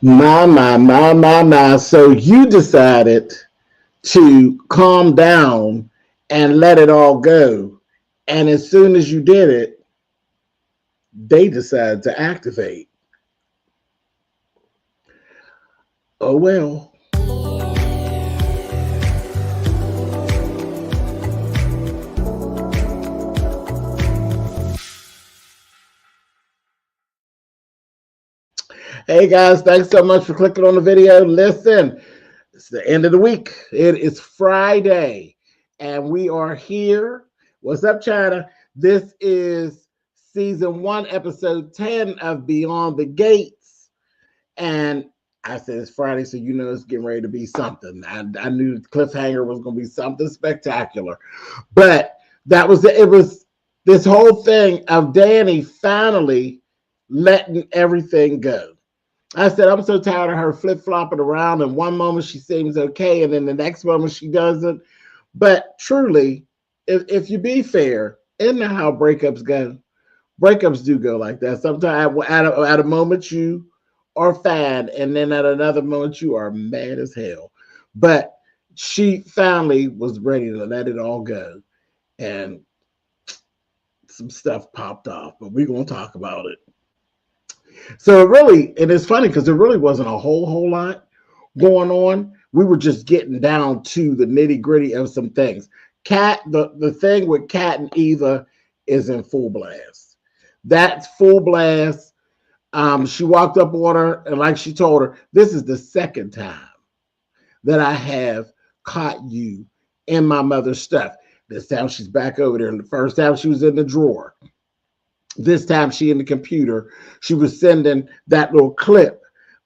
My. So you decided to calm down and let it all go. And as soon as you did it, they decided to activate. Oh, well. Hey guys, thanks so much for clicking on the video. Listen, it's the end of the week. It is Friday, and we are here. What's up, China? This is season 1, episode 10 of Beyond the Gates. And I said it's Friday, so you know it's getting ready to be something. I knew Cliffhanger was going to be something spectacular. But that was it. Was this whole thing of Danny finally letting everything go. I said, I'm so tired of her flip-flopping around, and one moment she seems okay, and then the next moment she doesn't. But truly, if you be fair, isn't that how breakups go? Breakups do go like that. Sometimes at a moment you are fine, and then at another moment you are mad as hell. But she finally was ready to let it all go, and some stuff popped off, but we're going to talk about it. So it really, and it's funny because there really wasn't a whole lot going on. We were just getting down to the nitty gritty of some things. Kat, the thing with Kat and Eva is in full blast. That's full blast. She walked up on her, and like she told her, this is the second time that I have caught you in my mother's stuff. This time she's back over there. And the first time she was in the drawer. This time she in the computer, she was sending that little clip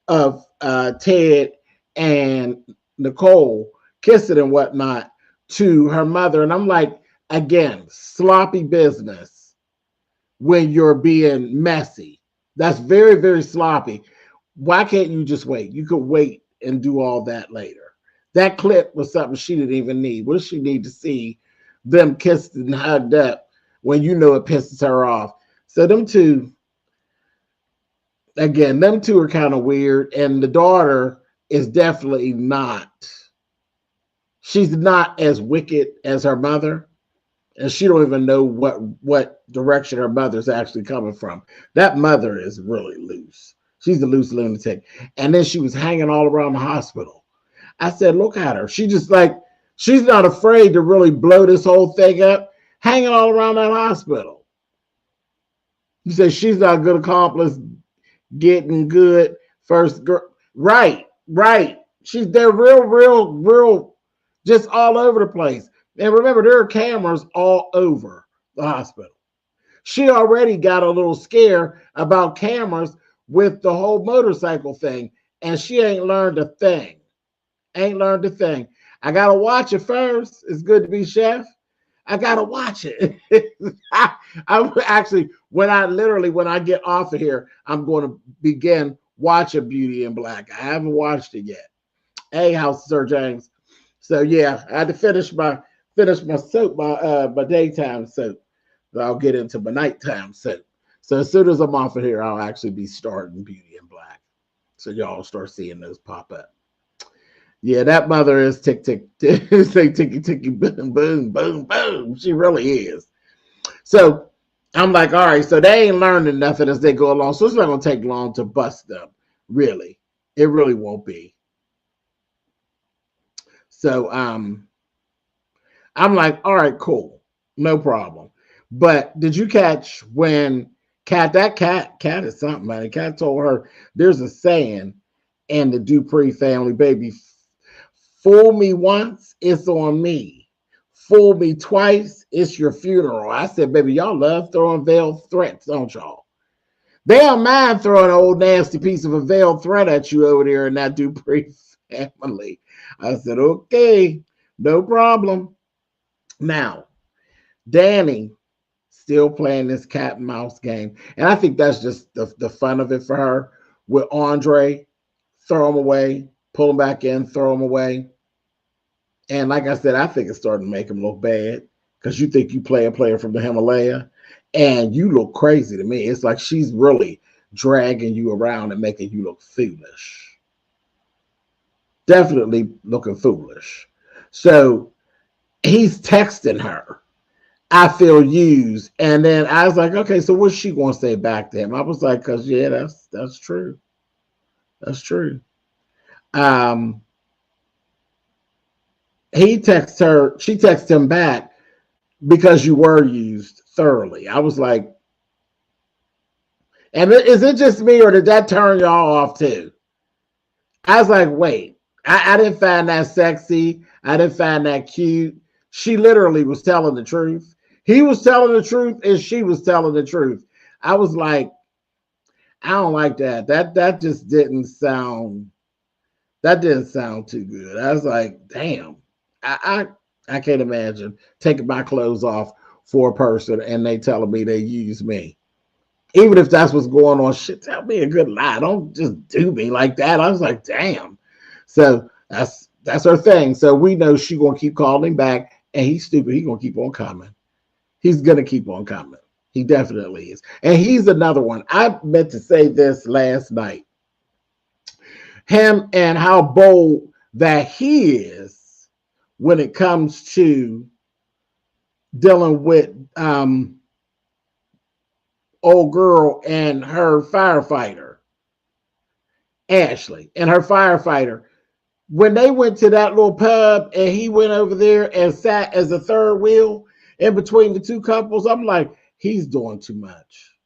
of Ted and Nicole kissing and whatnot to her mother. And I'm like, again, sloppy business when you're being messy. That's very, very sloppy. Why can't you just wait? You could wait and do all that later. That clip was something she didn't even need. What does she need to see them kissed and hugged up when you know it pisses her off? So them two are kind of weird. And the daughter is definitely not. She's not as wicked as her mother. And she don't even know what direction her mother's actually coming from. That mother is really loose. She's a loose lunatic. And then she was hanging all around the hospital. I said, look at her. She's not afraid to really blow this whole thing up, hanging all around that hospital. You say she's not a good accomplice, getting good first girl. Right. They're real, just all over the place. And remember, there are cameras all over the hospital. She already got a little scare about cameras with the whole motorcycle thing, and she ain't learned a thing. I gotta watch it first. It's good to be chef. I gotta watch it. I actually, when I get off of here, I'm going to begin watching Beauty in Black. I haven't watched it yet. Hey, House of Sir James. So yeah, I had to finish my soap, my daytime soap. I'll get into my nighttime soap. So as soon as I'm off of here, I'll actually be starting Beauty in Black. So y'all start seeing those pop up. Yeah, that mother is tick, say ticky, ticky, boom, boom, boom, boom. She really is. So I'm like, all right, so they ain't learning nothing as they go along. So it's not going to take long to bust them, really. It really won't be. So I'm like, all right, cool. No problem. But did you catch when Kat is something, man. Kat told her there's a saying in the Dupree family, baby, fool me once, it's on me. Fool me twice, it's your funeral. I said, baby, y'all love throwing veiled threats, don't y'all? They don't mind throwing an old nasty piece of a veiled threat at you over there in that Dupree family. I said, okay, no problem. Now, Danny still playing this cat and mouse game. And I think that's just the fun of it for her. With Andre, throw him away, pull him back in, throw him away. And like I said, I think it's starting to make him look bad because you think you play a player from the Himalaya and you look crazy to me. It's like she's really dragging you around and making you look foolish. Definitely looking foolish. So he's texting her, I feel used. And then I was like, okay, so what's she going to say back to him? I was like, because yeah, that's true. That's true. He texts her, she texts him back, because you were used thoroughly. I was like, and is it just me or did that turn y'all off too? I was like, wait, I didn't find that sexy. I didn't find that cute. She literally was telling the truth. He was telling the truth and she was telling the truth. I was like, I don't like that. That just didn't sound, that didn't sound too good. I was like, damn, I can't imagine taking my clothes off for a person and they telling me they use me. Even if that's what's going on, shit, tell me a good lie. Don't just do me like that. I was like, damn. So that's her thing. So we know she gonna keep calling him back, and he's stupid. He gonna keep on coming. He's gonna keep on coming. He definitely is. And he's another one. I meant to say this last night. Him and how bold that he is when it comes to dealing with old girl and her firefighter, Ashley, and her firefighter. When they went to that little pub and he went over there and sat as a third wheel in between the two couples, I'm like, he's doing too much.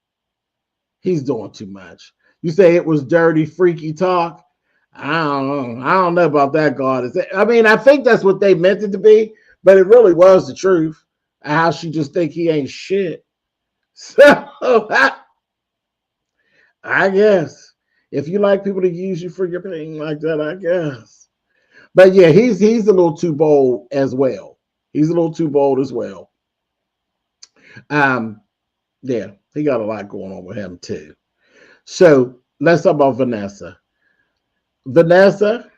He's doing too much. You say it was dirty, freaky talk. I don't know. I don't know about that, God. I mean, I think that's what they meant it to be, but it really was the truth. How she just think he ain't shit. So I guess if you like people to use you for your pain like that, I guess. But yeah, he's a little too bold as well. He's a little too bold as well. Yeah, he got a lot going on with him too. So let's talk about Vanessa. Vanessa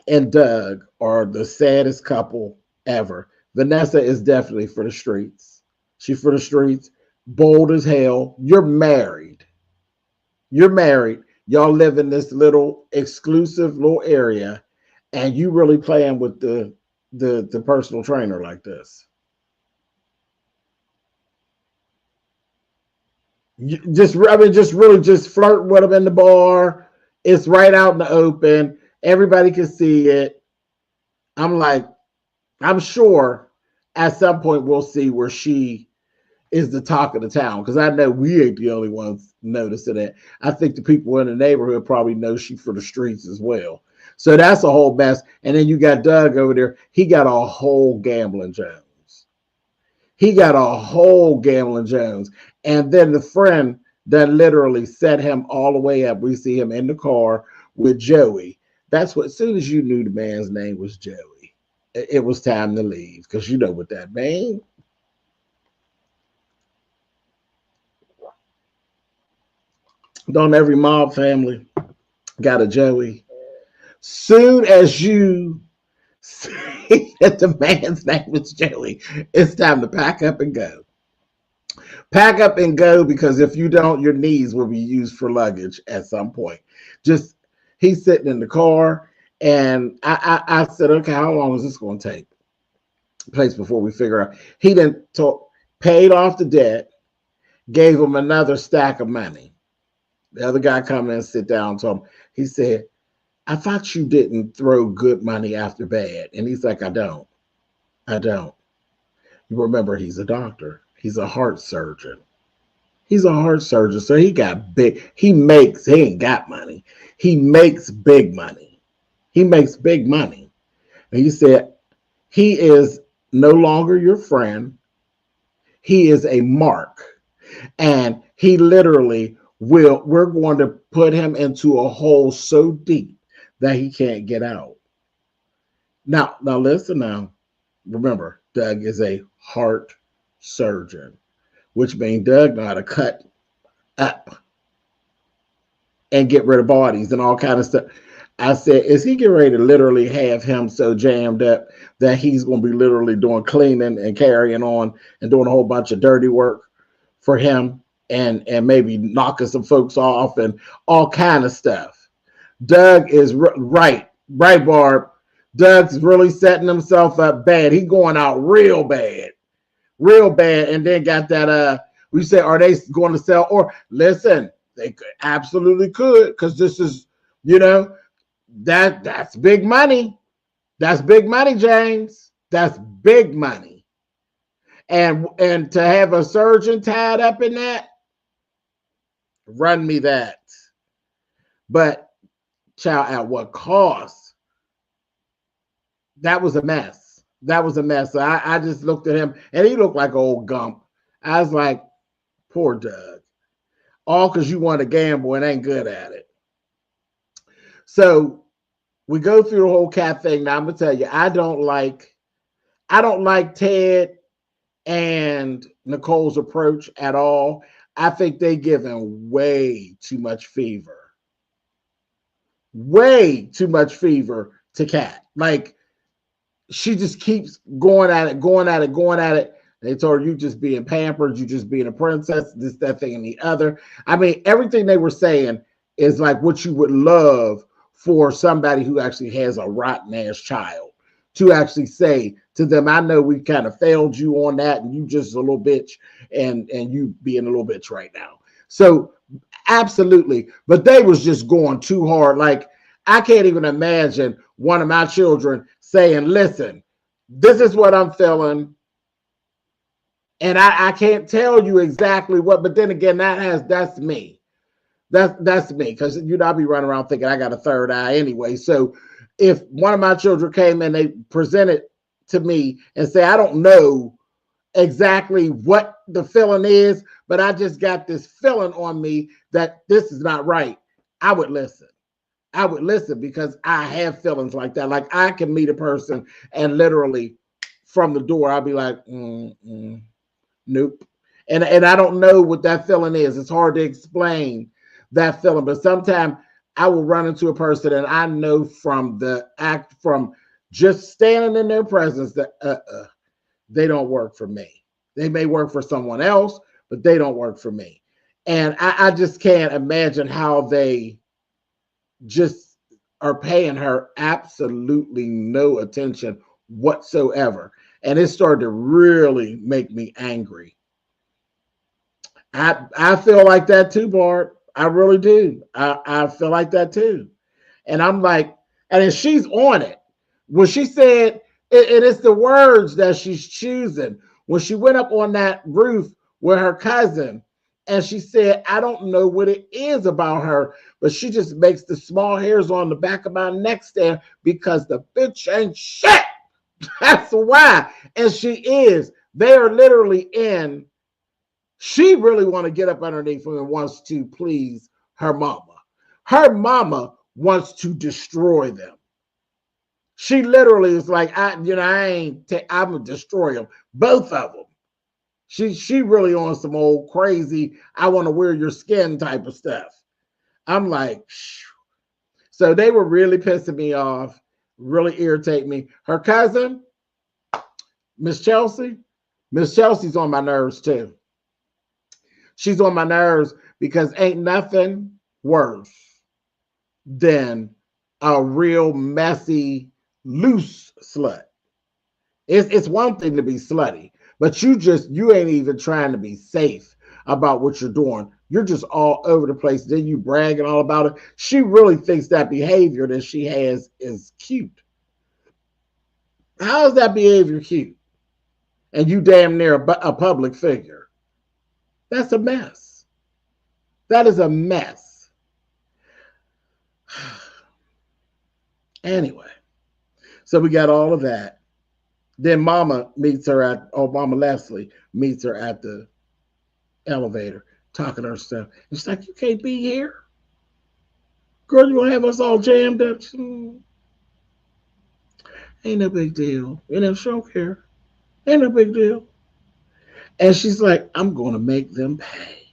and Doug are the saddest couple ever. Vanessa is definitely for the streets. She's for the streets. Bold as hell. You're married. You're married. Y'all live in this little exclusive little area, and you really playing with the personal trainer like this. Just really flirt with him in the bar. It's right out in the open. Everybody can see it. I'm like, I'm sure at some point we'll see where she is the talk of the town, because I know we ain't the only ones noticing it. I think the people in the neighborhood probably know she for the streets as well. So that's a whole mess. And then you got Doug over there. He got a whole gambling Jones. He got a whole gambling Jones. And then the friend that literally set him all the way up. We see him in the car with Joey. That's what, as soon as you knew the man's name was Joey, it was time to leave, because you know what that means. Don't every mob family got a Joey? Soon as you see that the man's name is Joey, it's time to pack up and go. Pack up and go, because if you don't, your knees will be used for luggage at some point. Just, he's sitting in the car, and I said, okay, how long is this going to take place before we figure out? He then paid off the debt, gave him another stack of money. The other guy come in and sit down and told him, he said, I thought you didn't throw good money after bad. And he's like, I don't. You remember, he's a doctor. He's a heart surgeon. So he got big. He ain't got money. He makes big money. And he said, he is no longer your friend. He is a mark. And he literally we're going to put him into a hole so deep that he can't get out. Now listen now. Remember, Doug is a heart surgeon, which means Doug know how to cut up and get rid of bodies and all kind of stuff. I said, is he getting ready to literally have him so jammed up that he's going to be literally doing cleaning and carrying on and doing a whole bunch of dirty work for him? and maybe knocking some folks off and all kind of stuff. Doug is right, Barb. Doug's really setting himself up bad. He going out real bad, and then got that. We say, are they going to sell? Or listen, they absolutely could, because this is, that's big money. That's big money, James. That's big money. And to have a surgeon tied up in that, run me that. But child, at what cost? That was a mess. So I just looked at him, and he looked like old Gump. I was like, poor Doug. All because you want to gamble and ain't good at it. So we go through the whole cat thing. Now I'm gonna tell you, I don't like Ted and Nicole's approach at all. I think they giving way too much fever. Way too much fever to Kat. Like, she just keeps going at it. They told her, you just being pampered, you just being a princess, this, that, thing, and the other. I mean, everything they were saying is like what you would love for somebody who actually has a rotten ass child to actually say to them, I know we kind of failed you on that, and you just a little bitch, and you being a little bitch right now. So absolutely. But they was just going too hard. Like, I can't even imagine one of my children saying, listen, this is what I'm feeling. And I can't tell you exactly what, but then again, that's me. That's me. Because I'll be running around thinking I got a third eye anyway. So if one of my children came and they presented to me and say, I don't know exactly what the feeling is, but I just got this feeling on me that this is not right, I would listen. Because I have feelings like that. Like, I can meet a person and literally from the door, I'll be like, nope. And I don't know what that feeling is. It's hard to explain that feeling, but sometimes I will run into a person and I know from just standing in their presence that they don't work for me. They may work for someone else, but they don't work for me. And I just can't imagine how they just are paying her absolutely no attention whatsoever. And it started to really make me angry. I feel like that too, Bart. I really do. I feel like that too. And I'm like, and then she's on it. When she said, it is the words that she's choosing. When she went up on that roof with her cousin, and she said, I don't know what it is about her, but she just makes the small hairs on the back of my neck stand because the bitch ain't shit. That's why. And she is. They are literally in. She really want to get up underneath him and wants to please her mama. Her mama wants to destroy them. She literally is like, I'm gonna destroy them, both of them. She really on some old crazy, I want to wear your skin type of stuff. I'm like, phew. So they were really pissing me off, really irritate me. Her cousin, Miss Chelsea's on my nerves too. She's on my nerves because ain't nothing worse than a real messy, loose slut. It's one thing to be slutty, but you ain't even trying to be safe about what you're doing. You're just all over the place. Then you bragging all about it. She really thinks that behavior that she has is cute. How is that behavior cute? And you damn near a public figure. That's a mess. That is a mess. Anyway, so we got all of that. Then Mama Leslie meets her at the elevator, talking to her stuff. It's like, you can't be here. Girl, you gonna have us all jammed up? Ain't no big deal. She don't care. Ain't no big deal. And she's like, I'm going to make them pay.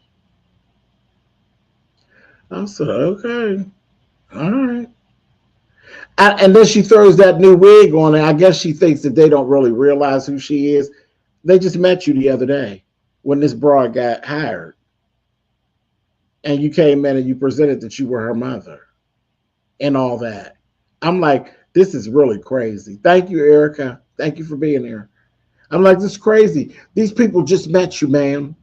I said, okay. All right. And then she throws that new wig on, and I guess she thinks that they don't really realize who she is. They just met you the other day when this broad got hired. and you came in and you presented that you were her mother and all that. I'm like, this is really crazy. Thank you, Erica. Thank you for being here. I'm like, this is crazy. These people just met you, man.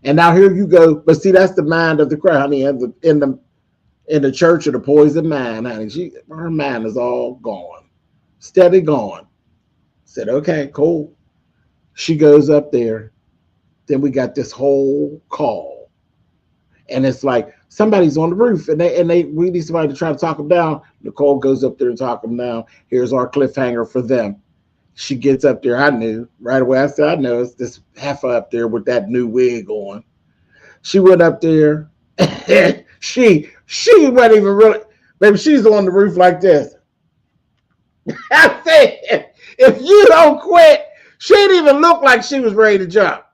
And now here you go. But see, that's the mind of the crowd, honey. In the church of the poison mind, honey. Her mind is all gone. Steady gone. Said, okay, cool. She goes up there. Then we got this whole call. And it's like somebody's on the roof and we need somebody to try to talk them down. Nicole goes up there and talk them down. Here's our cliffhanger for them. She gets up there. I knew right away. I said, I know it's this heifer up there with that new wig on. She went up there. she wasn't even really, baby, she's on the roof like this. I said, if you don't quit, she didn't even look like she was ready to jump.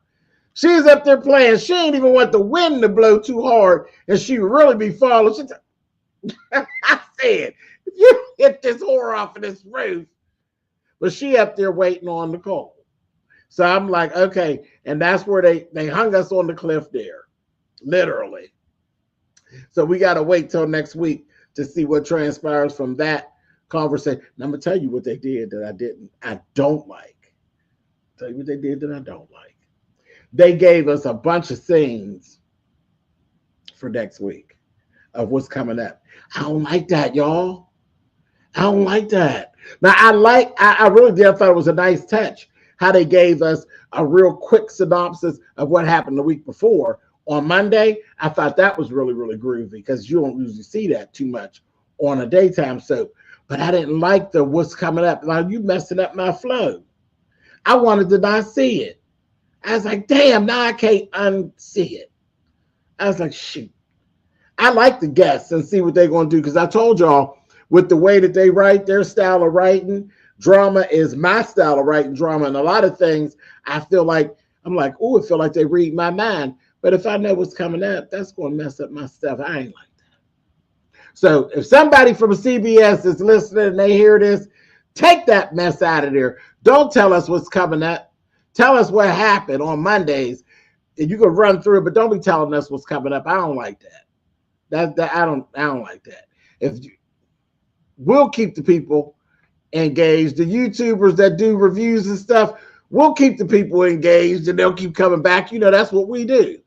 She's up there playing. She ain't even want the wind to blow too hard, and she really be falling. I said, if you hit this whore off of this roof, but she up there waiting on Nicole. So I'm like, okay, and that's where they hung us on the cliff there, literally. So we got to wait till next week to see what transpires from that conversation. And I'm gonna tell you what they did that I don't like. Tell you what they did that I don't like. They gave us a bunch of scenes for next week of what's coming up. I don't like that, y'all. I don't like that. Now, I really did. I thought it was a nice touch how they gave us a real quick synopsis of what happened the week before. On Monday, I thought that was really, really groovy because you don't usually see that too much on a daytime soap. But I didn't like the what's coming up. Now, you messing up my flow. I wanted to not see it. I was like, damn, now I can't unsee it. I was like, shoot. I like to guess and see what they're going to do because I told y'all with the way that they write, their style of writing, drama is my style of writing drama. And a lot of things I feel like, I'm like, oh, I feel like they read my mind. But if I know what's coming up, that's going to mess up my stuff. I ain't like that. So if somebody from CBS is listening and they hear this, take that mess out of there. Don't tell us what's coming up. Tell us what happened on Mondays, and you can run through it, but don't be telling us what's coming up. I don't like that. I don't like that. We'll keep the people engaged. The YouTubers that do reviews and stuff, we'll keep the people engaged, and they'll keep coming back. You know, that's what we do.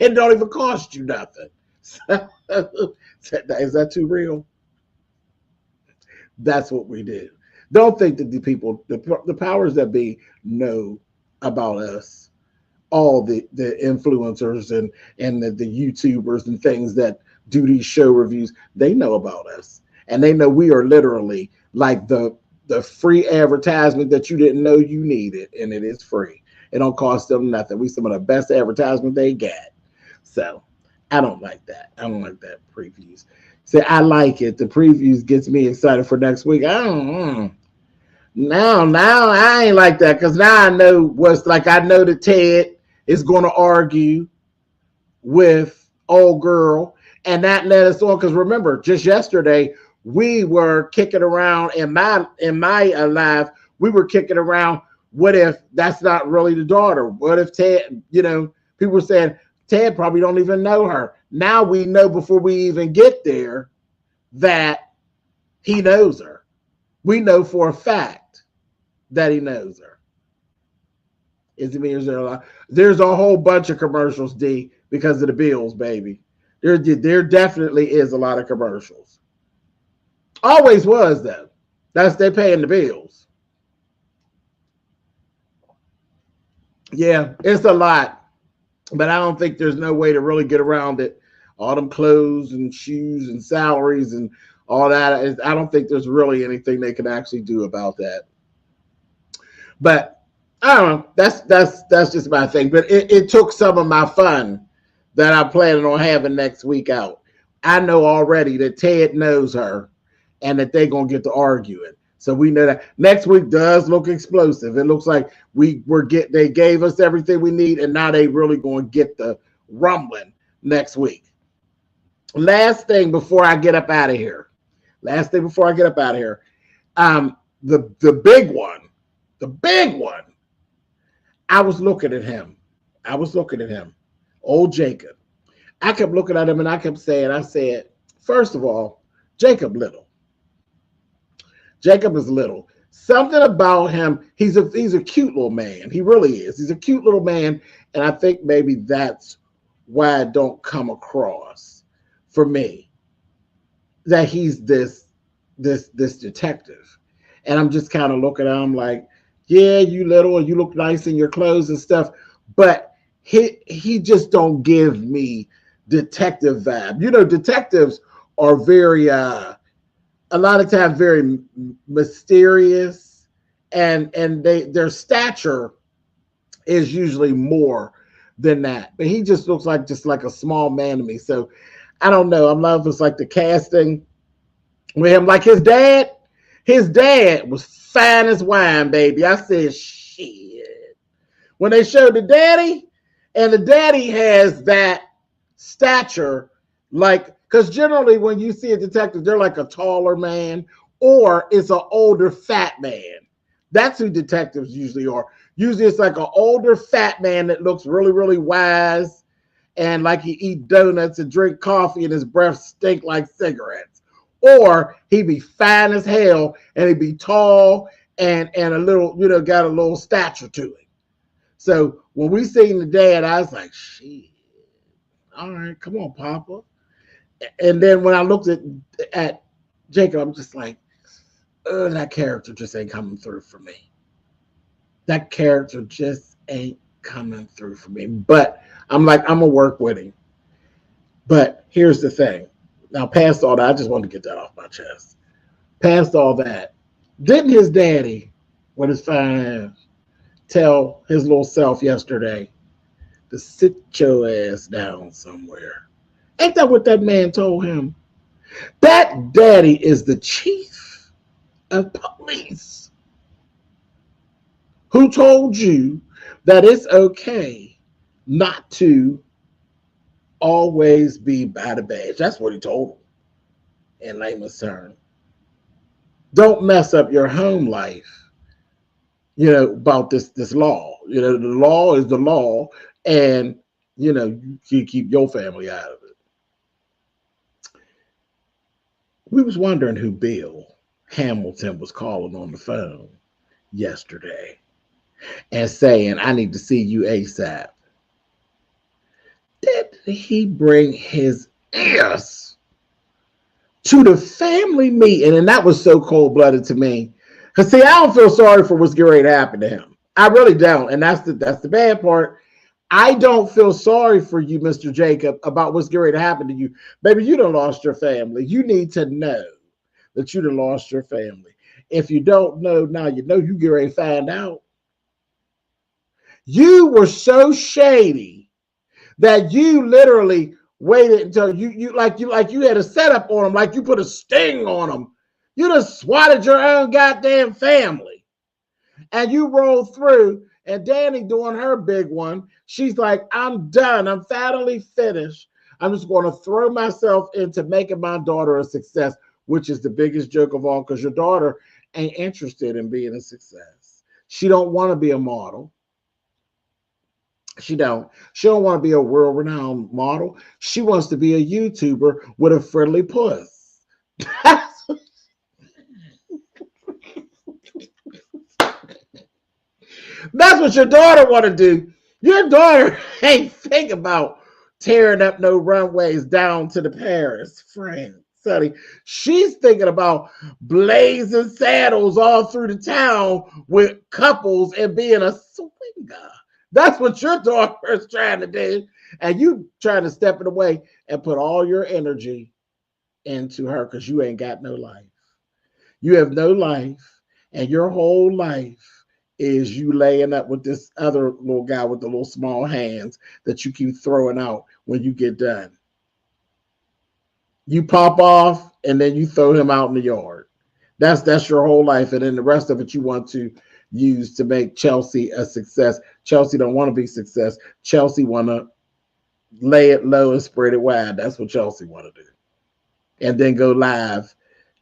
It don't even cost you nothing. Is that too real? That's what we do. Don't think that the people, the powers that be, know about us. All the influencers and the YouTubers and things that do these show reviews, they know about us. And they know we are literally like the free advertisement that you didn't know you needed, and it is free. It don't cost them nothing. We some of the best advertisement they got. So I don't like that. I don't like that previews. See, I like it. The previews gets me excited for next week. I don't know. Now I ain't like that because now I know what's like. I know that Ted is going to argue with old girl, and that led us on. Because remember, just yesterday we were kicking around in my live. We were kicking around. What if that's not really the daughter? What if Ted? You know, people were saying Ted probably don't even know her. Now we know before we even get there that he knows her. We know for a fact that he knows her. There's a whole bunch of commercials, D, because of the bills, baby. There definitely is a lot of commercials. Always was, though. They're paying the bills. Yeah, it's a lot, but I don't think there's no way to really get around it. All them clothes and shoes and salaries and all that. I don't think there's really anything they can actually do about that. But I don't know. That's just my thing. But it took some of my fun that I'm planning on having next week out. I know already that Ted knows her and that they're going to get to arguing. So we know that next week does look explosive. It looks like they gave us everything we need, and now they really going to get the rumbling next week. Last thing before I get up out of here. The big one. I was looking at him. Old Jacob. I kept looking at him and I kept saying, I said, first of all, Jacob little. Jacob is little. Something about him, he's a cute little man. He really is. He's a cute little man. And I think maybe that's why I don't come across for me that he's this detective. And I'm just kind of looking at him like, yeah, you little and you look nice in your clothes and stuff, but he just don't give me detective vibe. You know, detectives are very a lot of times very mysterious, and their stature is usually more than that. But he just looks like a small man to me. So I don't know. I'm loving it's like the casting with him, like his dad. His dad was fine as wine, baby. I said, shit. When they showed the daddy, and the daddy has that stature, like, because generally when you see a detective, they're like a taller man or it's an older fat man. That's who detectives usually are. Usually it's like an older fat man that looks really, really wise and like he eat donuts and drink coffee and his breath stink like cigarettes. Or he be fine as hell and he be tall and a little, you know, got a little stature to him. So when we seen the dad, I was like, shit. All right, come on, Papa. And then when I looked at Jacob, I'm just like, that character just ain't coming through for me. That character just ain't coming through for me. But I'm like, I'm gonna work with him. But here's the thing. Now, past all that, I just wanted to get that off my chest. Past all that, didn't his daddy, with his fine ass, tell his little self yesterday to sit your ass down somewhere? Ain't that what that man told him? That daddy is the chief of police who told you that it's okay not to always be by the badge. That's what he told him in layman's terms. Don't mess up your home life, you know, about this law. You know, the law is the law, and, you know, you keep your family out of it. We was wondering who Bill Hamilton was calling on the phone yesterday and saying, I need to see you ASAP. Did he bring his ass to the family meeting? And that was so cold-blooded to me. Because, see, I don't feel sorry for what's getting ready to happen to him. I really don't. And that's the bad part. I don't feel sorry for you, Mr. Jacob, about what's getting ready to happen to you. Baby, you done lost your family. You need to know that you done lost your family. If you don't know now, you know you get ready to find out. You were so shady that you literally waited until you had a setup on them, like you put a sting on them. You just swatted your own goddamn family. And you rolled through, and Danny doing her big one. She's like, I'm done. I'm finally finished. I'm just going to throw myself into making my daughter a success, which is the biggest joke of all, because your daughter ain't interested in being a success. She don't want to be a model. She don't want to be a world-renowned model. She wants to be a YouTuber with a friendly puss. That's what your daughter want to do. Your daughter ain't think about tearing up no runways down to the Paris, France, Sonny. She's thinking about blazing saddles all through the town with couples and being a swinger. That's what your daughter is trying to do. And you trying to step it away and put all your energy into her because you ain't got no life. You have no life, and your whole life is you laying up with this other little guy with the little small hands that you keep throwing out when you get done. You pop off, and then you throw him out in the yard. That's your whole life, and then the rest of it you want to use to make Chelsea a success. Chelsea don't want to be success. Chelsea want to lay it low and spread it wide. That's what Chelsea want to do. And then go live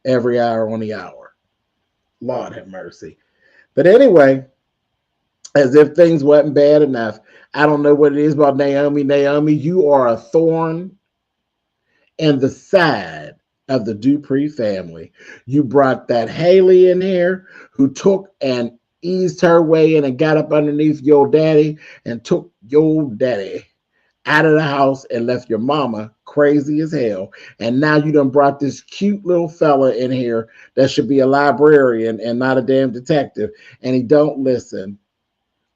every hour on the hour. Lord have mercy. But anyway, as if things wasn't bad enough. I don't know what it is about Naomi. Naomi, you are a thorn in the side of the Dupree family. You brought that Haley in here who took and eased her way in and got up underneath your daddy and took your daddy out of the house and left your mama crazy as hell. And now you done brought this cute little fella in here that should be a librarian and not a damn detective, and he don't listen.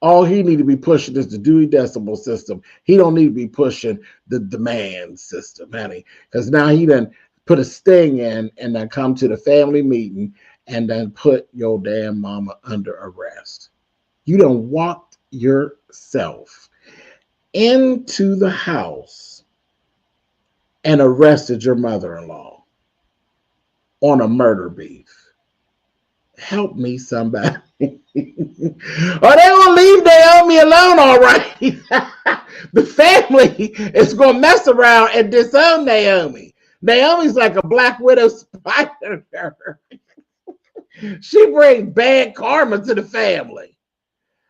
All he need to be pushing is the Dewey Decimal System. He don't need to be pushing the demand system, honey, because now he done put a sting in and then come to the family meeting and then put your damn mama under arrest. You done walked yourself into the house and arrested your mother-in-law on a murder beef. Help me, somebody. Or they will leave Naomi alone, all right. The family is going to mess around and disown Naomi. Naomi's like a Black Widow spider. She brings bad karma to the family.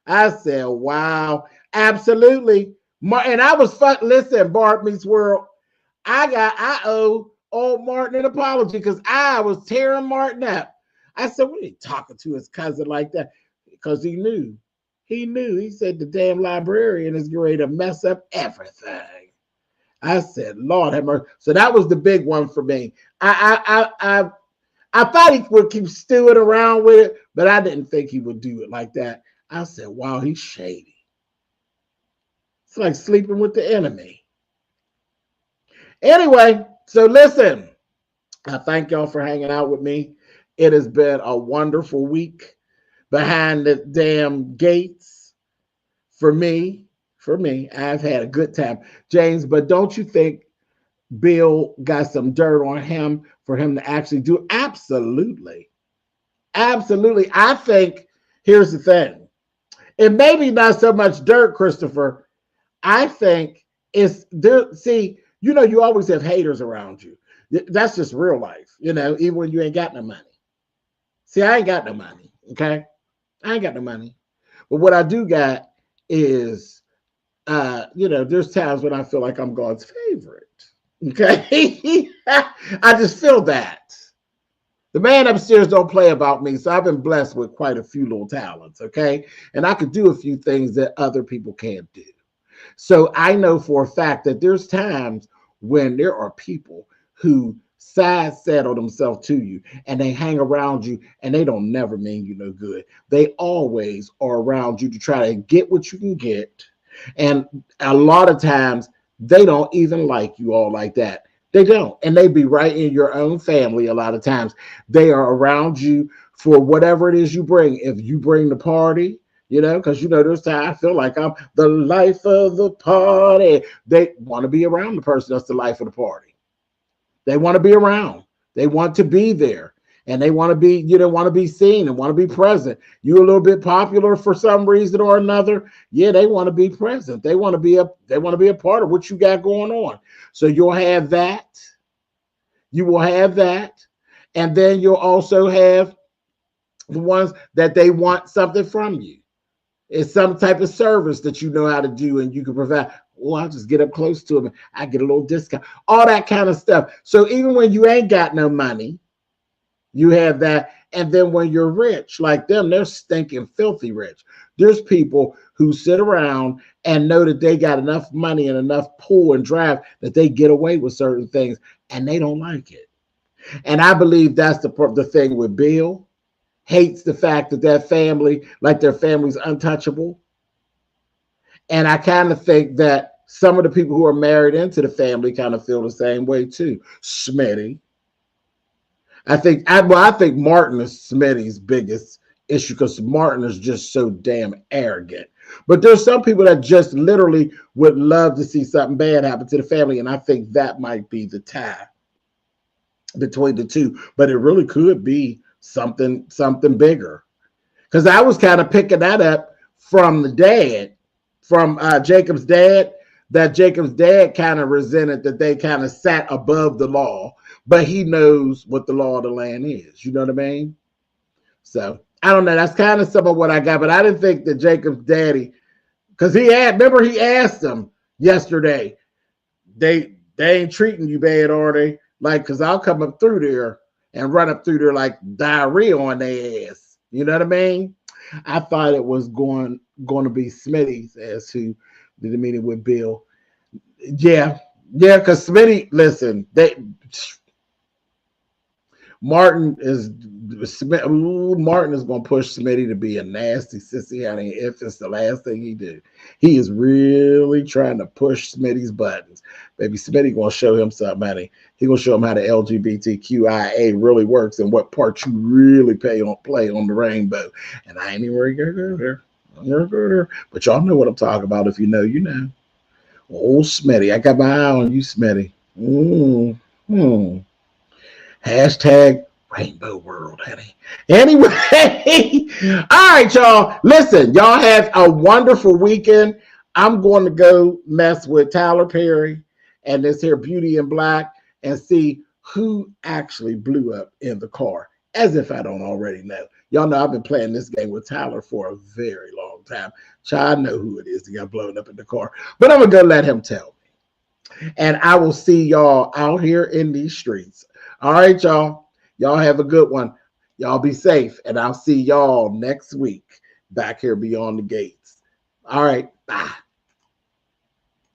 I said, wow, absolutely. And I was listen, Bart Meets World. I owe old Martin an apology because I was tearing Martin up. I said, what are you talking to his cousin like that? Because he knew. He knew. He said the damn librarian is ready to mess up everything. I said, Lord have mercy. So that was the big one for me. I thought he would keep stewing around with it, but I didn't think he would do it like that. I said, wow, he's shady. It's like sleeping with the enemy. Anyway, so listen, I thank y'all for hanging out with me. It has been a wonderful week behind the damn gates for me. I've had a good time, James, but don't you think Bill got some dirt on him for him to actually do it? Absolutely. Absolutely. I think, here's the thing. It may be not so much dirt, Christopher. I think it's there. See, you know, you always have haters around you. That's just real life, you know, even when you ain't got no money. See, I ain't got no money, okay? I ain't got no money. But what I do got is, you know, there's times when I feel like I'm God's favorite, okay? I just feel that. The man upstairs don't play about me, so I've been blessed with quite a few little talents, okay? And I could do a few things that other people can't do. So I know for a fact that there's times when there are people who side saddle themselves to you and they hang around you and they don't never mean you no good. They always are around you to try to get what you can get. And a lot of times they don't even like you all like that. They don't. And they be right in your own family a lot of times. They are around you for whatever it is you bring. If you bring the party, you know, because, you know, there's time I feel like I'm the life of the party. They want to be around the person that's the life of the party. They want to be around. They want to be there. And they want to be, you know, want to be seen and want to be present. You a little bit popular for some reason or another. Yeah, they want to be present. They want to be a part of what you got going on. So you'll have that. You will have that. And then you'll also have the ones that they want something from you. It's some type of service that you know how to do and you can provide. Well, I'll just get up close to them. I get a little discount, all that kind of stuff. So even when you ain't got no money, you have that. And then when you're rich, like them, they're stinking filthy rich. There's people who sit around and know that they got enough money and enough pull and drive that they get away with certain things and they don't like it. And I believe that's the thing with Bill. Hates the fact that that family, like their family's untouchable. And I kind of think that some of the people who are married into the family kind of feel the same way too. Smitty. I think Martin is Smitty's biggest issue because Martin is just so damn arrogant. But there's some people that just literally would love to see something bad happen to the family. And I think that might be the tie between the two. But it really could be something bigger. Because I was kind of picking that up from the dad. From Jacob's dad, that Jacob's dad kind of resented that they kind of sat above the law, but he knows what the law of the land is. You know what I mean? So I don't know. That's kind of some of what I got, but I didn't think that Jacob's daddy, because he asked him yesterday, they ain't treating you bad, are they? Like, because I'll come up through there and run up through there like diarrhea on their ass. You know what I mean? I thought it was going to be Smitty's ass who did the meeting with Bill. Yeah, because Smitty, listen, Martin is going to push Smitty to be a nasty sissy honey if it's the last thing he do. He is really trying to push Smitty's buttons. Baby, Smitty going to show him something, honey. He going to show him how the LGBTQIA really works and what part you really play on the rainbow. And I ain't even ready to go there. I'm going to go there. But y'all know what I'm talking about. If you know, you know. Old Smitty. I got my eye on you, Smitty. Hashtag Rainbow World, honey. Anyway, all right, y'all. Listen, y'all have a wonderful weekend. I'm going to go mess with Tyler Perry and this here Beauty in Black and see who actually blew up in the car, as if I don't already know. Y'all know I've been playing this game with Tyler for a very long time. I know who it is that got blown up in the car, but I'm going to go let him tell me. And I will see y'all out here in these streets. All right, y'all. Y'all have a good one. Y'all be safe. And I'll see y'all next week back here beyond the gates. All right. Bye.